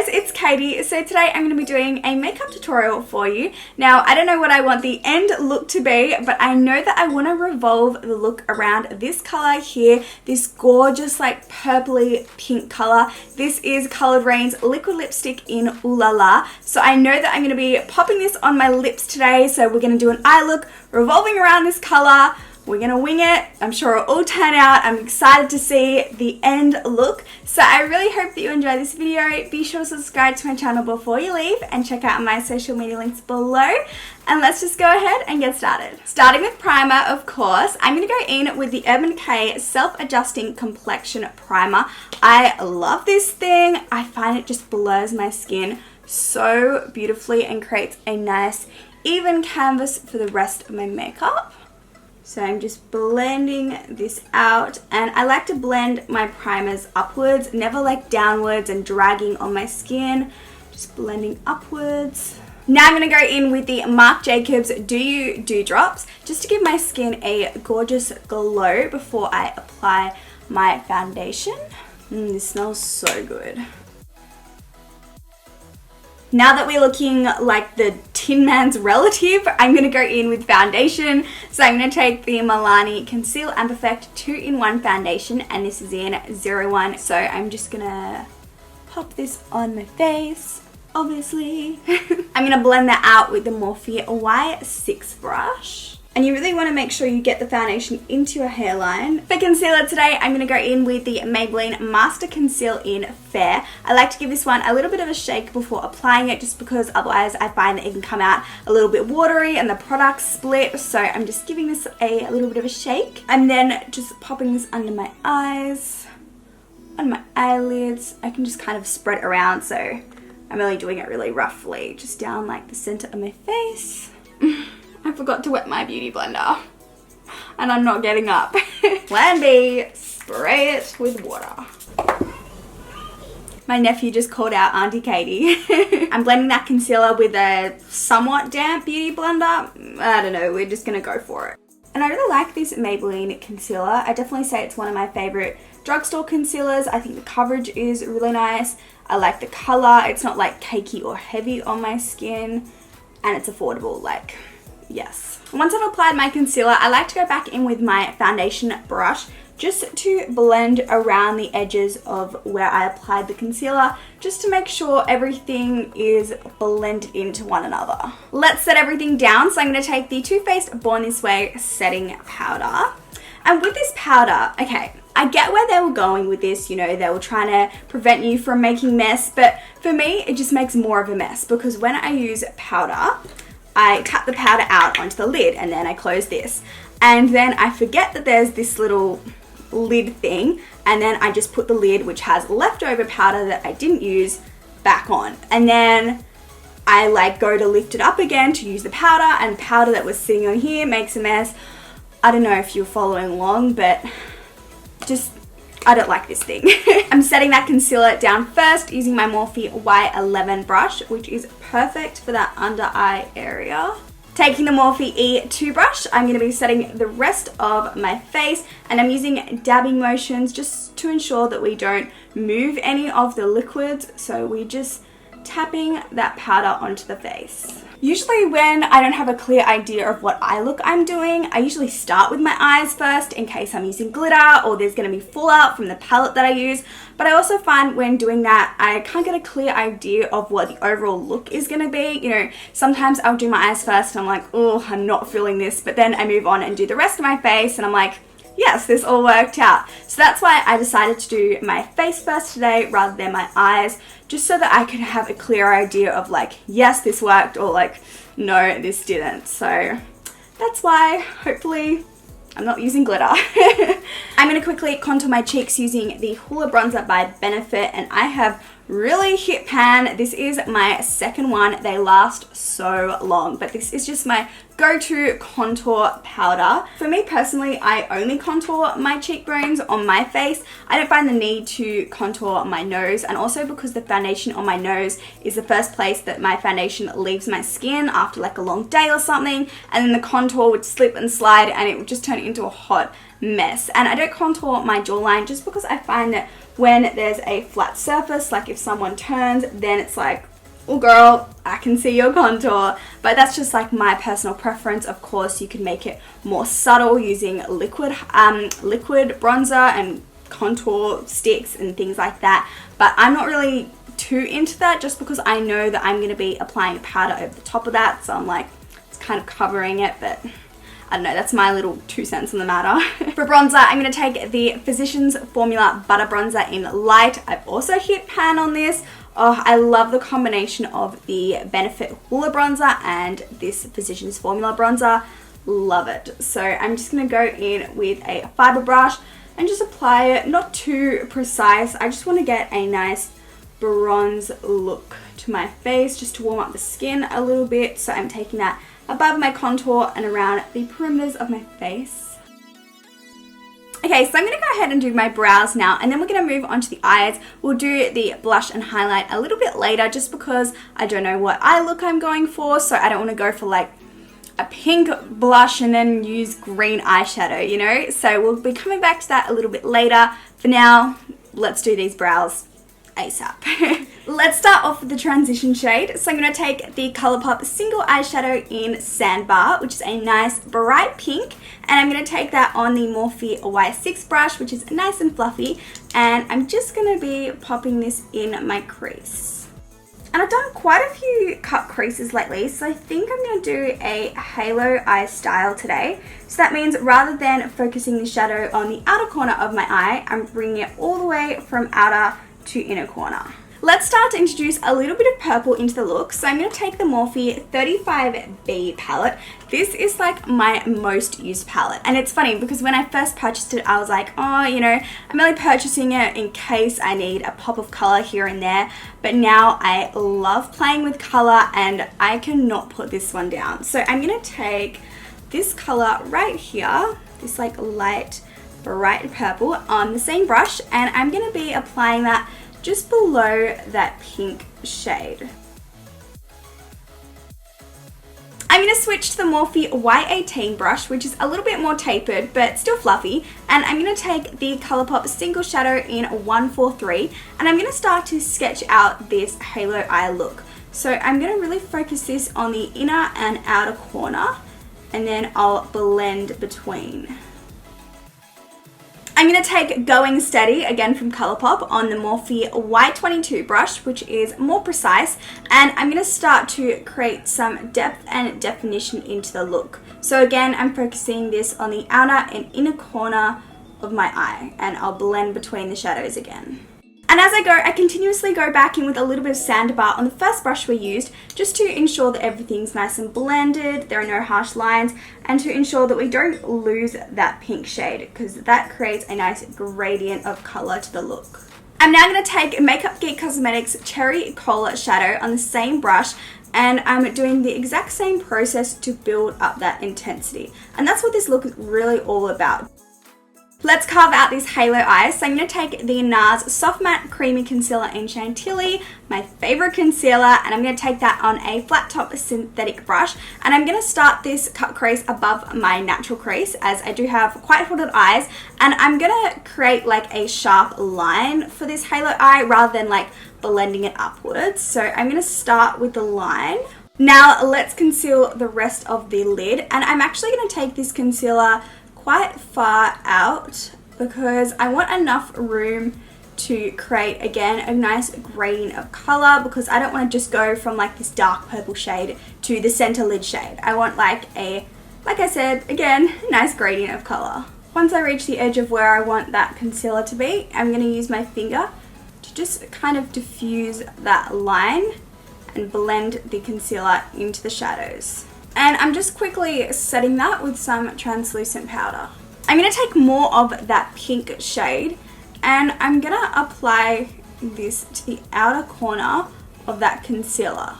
guys, it's Katie. So today I'm going to be doing a makeup tutorial for you. Now, I don't know what I want the end look to be, but I know that I want to revolve the look around this color here, this gorgeous like purpley pink color. This is Coloured Rain's liquid lipstick in Ooh La La. So I know that I'm going to be popping this on my lips today. So we're going to do an eye look revolving around this color. We're gonna wing it. I'm sure it'll all turn out. I'm excited to see the end look. So I really hope that you enjoy this video. Be sure to subscribe to my channel before you leave and check out my social media links below. And let's just go ahead and get started. Starting with primer, of course, I'm gonna go in with the Urban Decay Self-Adjusting Complexion Primer. I love this thing. I find it just blurs my skin so beautifully and creates a nice even canvas for the rest of my makeup. So I'm just blending this out, and I like to blend my primers upwards, never like downwards and dragging on my skin, just blending upwards. Now I'm going to go in with the Marc Jacobs Do You Dewdrops, just to give my skin a gorgeous glow before I apply my foundation. This smells so good. Now that we're looking like the Tin Man's relative, I'm going to go in with foundation. So I'm going to take the Milani Conceal and Perfect 2-in-1 foundation, and this is in 01. So I'm just going to pop this on my face, obviously. I'm going to blend that out with the Morphe Y6 brush. And you really want to make sure you get the foundation into your hairline. For concealer today, I'm going to go in with the Maybelline Master Conceal in Fair. I like to give this one a little bit of a shake before applying it, just because otherwise I find that it can come out a little bit watery and the products split. So I'm just giving this a little bit of a shake. And then just popping this under my eyes, on my eyelids. I can just kind of spread it around, so I'm only doing it really roughly, just down like the center of my face. I forgot to wet my beauty blender and I'm not getting up. Plan B, spray it with water. My nephew just called out Auntie Katie. I'm blending that concealer with a somewhat damp beauty blender. I don't know, we're just gonna go for it. And I really like this Maybelline concealer. I definitely say it's one of my favorite drugstore concealers. I think the coverage is really nice. I like the color. It's not like cakey or heavy on my skin, and it's affordable, like, yes. Once I've applied my concealer, I like to go back in with my foundation brush just to blend around the edges of where I applied the concealer, just to make sure everything is blended into one another. Let's set everything down. So I'm going to take the Too Faced Born This Way setting powder. And with this powder, okay, I get where they were going with this, you know, they were trying to prevent you from making mess, but for me, it just makes more of a mess, because when I use powder, I tap the powder out onto the lid and then I close this. And then I forget that there's this little lid thing, and then I just put the lid, which has leftover powder that I didn't use, back on. And then I like go to lift it up again to use the powder, and powder that was sitting on here makes a mess. I don't know if you're following along, but just, I don't like this thing. I'm setting that concealer down first using my Morphe Y11 brush, which is perfect for that under eye area. Taking the Morphe E2 brush, I'm going to be setting the rest of my face, and I'm using dabbing motions just to ensure that we don't move any of the liquids. So we're just tapping that powder onto the face. Usually when I don't have a clear idea of what eye look I'm doing, I usually start with my eyes first in case I'm using glitter or there's going to be fallout from the palette that I use. But I also find when doing that, I can't get a clear idea of what the overall look is going to be. You know, sometimes I'll do my eyes first and I'm like, oh, I'm not feeling this. But then I move on and do the rest of my face and I'm like, yes, this all worked out. So that's why I decided to do my face first today rather than my eyes, just so that I could have a clear idea of like, yes, this worked, or like, no, this didn't. So that's why, hopefully, I'm not using glitter. I'm going to quickly contour my cheeks using the Hoola bronzer by Benefit, and I have really hit pan. This is my second one. They last so long, but this is just my go-to contour powder. For me personally, I only contour my cheekbones on my face. I don't find the need to contour my nose, and also because the foundation on my nose is the first place that my foundation leaves my skin after like a long day or something, and then the contour would slip and slide and it would just turn into a hot mess. And I don't contour my jawline just because I find that when there's a flat surface, like if someone turns, then it's like, oh girl, I can see your contour. But that's just like my personal preference. Of course, you can make it more subtle using liquid bronzer and contour sticks and things like that. But I'm not really too into that, just because I know that I'm going to be applying powder over the top of that. So I'm like, it's kind of covering it, but I don't know, that's my little 2 cents on the matter. For bronzer, I'm going to take the Physicians Formula Butter Bronzer in Light. I've also hit pan on this. Oh, I love the combination of the Benefit Hoola bronzer and this Physicians Formula bronzer. Love it. So I'm just going to go in with a fiber brush and just apply it, not too precise. I just want to get a nice bronze look to my face, just to warm up the skin a little bit. So I'm taking that above my contour and around the perimeters of my face. Okay, so I'm going to go ahead and do my brows now, and then we're going to move on to the eyes. We'll do the blush and highlight a little bit later, just because I don't know what eye look I'm going for, so I don't want to go for like a pink blush and then use green eyeshadow, you know? So we'll be coming back to that a little bit later. For now, let's do these brows ASAP. Let's start off with the transition shade. So I'm going to take the ColourPop single eyeshadow in Sandbar, which is a nice bright pink, and I'm going to take that on the Morphe Y6 brush, which is nice and fluffy, and I'm just going to be popping this in my crease. And I've done quite a few cut creases lately, so I think I'm going to do a halo eye style today. So that means rather than focusing the shadow on the outer corner of my eye, I'm bringing it all the way from outer to inner corner. Let's start to introduce a little bit of purple into the look. So I'm going to take the Morphe 35B palette. This is like my most used palette. And it's funny because when I first purchased it, I was like, oh, you know, I'm only purchasing it in case I need a pop of color here and there. But now I love playing with color and I cannot put this one down. So I'm going to take this color right here, this like light bright purple, on the same brush, and I'm going to be applying that just below that pink shade. I'm going to switch to the Morphe Y18 brush, which is a little bit more tapered but still fluffy, and I'm going to take the ColourPop single shadow in 143, and I'm going to start to sketch out this halo eye look. So I'm going to really focus this on the inner and outer corner, and then I'll blend between. I'm going to take Going Steady, again from ColourPop, on the Morphe Y22 brush, which is more precise, and I'm going to start to create some depth and definition into the look. So again, I'm focusing this on the outer and inner corner of my eye, and I'll blend between the shadows again. And as I go, I continuously go back in with a little bit of Sandbar on the first brush we used, just to ensure that everything's nice and blended, there are no harsh lines, and to ensure that we don't lose that pink shade, because that creates a nice gradient of color to the look. I'm now going to take Makeup Geek Cosmetics Cherry Cola Shadow on the same brush, and I'm doing the exact same process to build up that intensity. And that's what this look is really all about. Let's carve out these halo eyes. So I'm going to take the NARS Soft Matte Creamy Concealer in Chantilly, my favorite concealer, and I'm going to take that on a flat top synthetic brush. And I'm going to start this cut crease above my natural crease, as I do have quite hooded eyes. And I'm going to create like a sharp line for this halo eye rather than like blending it upwards. So I'm going to start with the line. Now let's conceal the rest of the lid. And I'm actually going to take this concealer quite far out because I want enough room to create, again, a nice gradient of color, because I don't want to just go from like this dark purple shade to the center lid shade. I want like I said, again, nice gradient of color. Once I reach the edge of where I want that concealer to be, I'm going to use my finger to just kind of diffuse that line and blend the concealer into the shadows. And I'm just quickly setting that with some translucent powder. I'm going to take more of that pink shade, and I'm going to apply this to the outer corner of that concealer.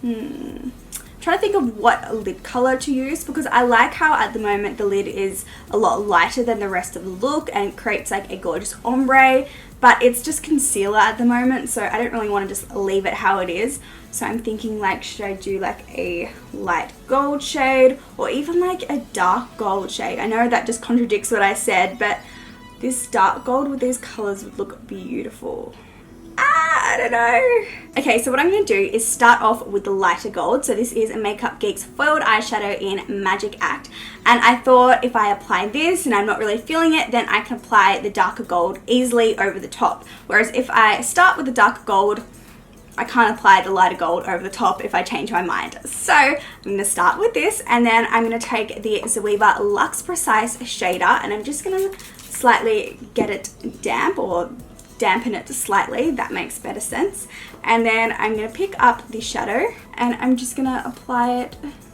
I'm trying to think of what lid color to use, because I like how at the moment the lid is a lot lighter than the rest of the look and creates like a gorgeous ombre, but it's just concealer at the moment, so I don't really want to just leave it how it is. So I'm thinking like, should I do like a light gold shade or even like a dark gold shade? I know that just contradicts what I said, but this dark gold with these colors would look beautiful. I don't know. Okay, so what I'm going to do is start off with the lighter gold. So this is Makeup Geek's foiled eyeshadow in Magic Act. And I thought if I apply this and I'm not really feeling it, then I can apply the darker gold easily over the top. Whereas if I start with the darker gold, I can't apply the lighter gold over the top if I change my mind. So I'm going to start with this, and then I'm going to take the Zoeva Luxe Precise shader, and I'm just going to slightly get it damp, or dampen it slightly. That makes better sense. And then I'm going to pick up the shadow, and I'm just going to apply it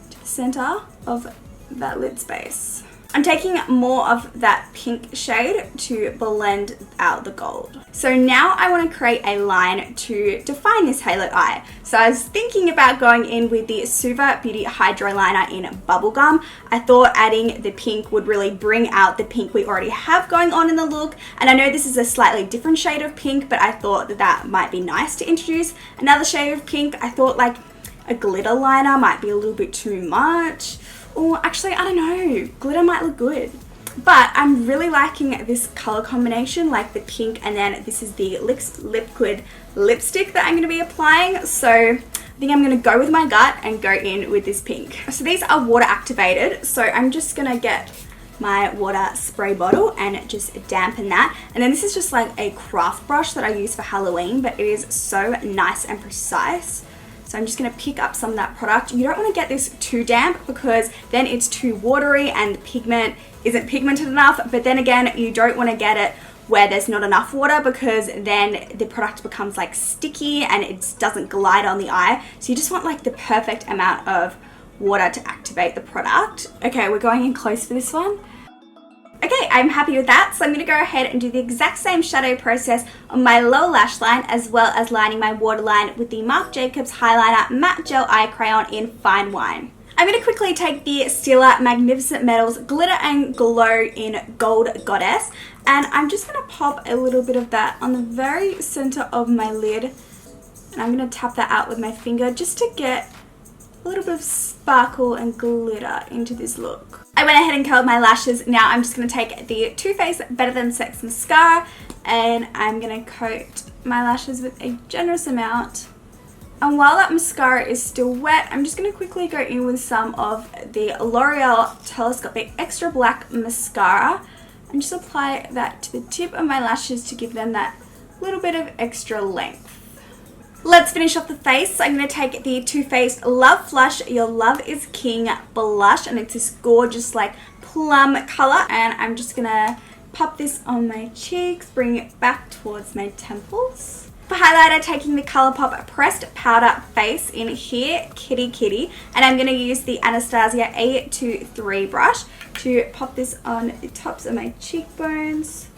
to the center of that lid space. I'm taking more of that pink shade to blend out the gold. So now I want to create a line to define this halo eye. So I was thinking about going in with the Suva Beauty Hydro Liner in Bubblegum. I thought adding the pink would really bring out the pink we already have going on in the look. And I know this is a slightly different shade of pink, but I thought that that might be nice to introduce another shade of pink. I thought like a glitter liner might be a little bit too much. Or actually, I don't know, glitter might look good. But I'm really liking this color combination, like the pink, and then this is the liquid lipstick that I'm going to be applying. So I think I'm going to go with my gut and go in with this pink. So these are water activated, so I'm just going to get my water spray bottle and just dampen that. And then this is just like a craft brush that I use for Halloween, but it is so nice and precise. So I'm just going to pick up some of that product. You don't want to get this too damp because then it's too watery and the pigment isn't pigmented enough. But then again, you don't want to get it where there's not enough water, because then the product becomes like sticky and it doesn't glide on the eye. So you just want like the perfect amount of water to activate the product. Okay, we're going in close for this one. Okay, I'm happy with that, so I'm going to go ahead and do the exact same shadow process on my lower lash line, as well as lining my waterline with the Marc Jacobs Highliner Matte Gel Eye Crayon in Fine Wine. I'm going to quickly take the Stila Magnificent Metals Glitter and Glow in Gold Goddess, and I'm just going to pop a little bit of that on the very center of my lid, and I'm going to tap that out with my finger just to get a little bit of sparkle and glitter into this look. I went ahead and curled my lashes. Now I'm just going to take the Too Faced Better Than Sex mascara, and I'm going to coat my lashes with a generous amount. And while that mascara is still wet, I'm just going to quickly go in with some of the L'Oreal Telescopic Extra Black Mascara and just apply that to the tip of my lashes to give them that little bit of extra length. Let's finish off the face. So I'm going to take the Too Faced Love Flush Your Love Is King blush, and it's this gorgeous like plum color, and I'm just going to pop this on my cheeks, bring it back towards my temples. For highlighter, taking the ColourPop Pressed Powder Face in here, Kitty Kitty, and I'm going to use the Anastasia A23 brush to pop this on the tops of my cheekbones,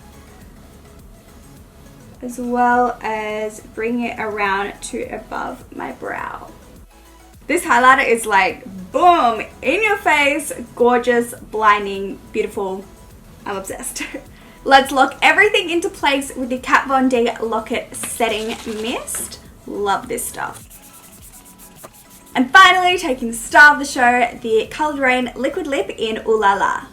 as well as bring it around to above my brow. This highlighter is like boom, in your face, gorgeous, blinding, beautiful. I'm obsessed. Let's lock everything into place with the Kat Von D Lock-It Setting Mist. Love this stuff. And finally, taking the star of the show, the Coloured Rain Liquid Lip in Ooh La La.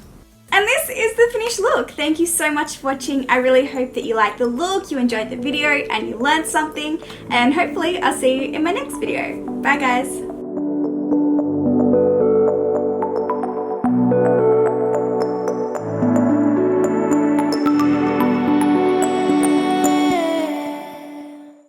And this is the finished look. Thank you so much for watching. I really hope that you liked the look, you enjoyed the video, and you learned something. And hopefully I'll see you in my next video. Bye guys.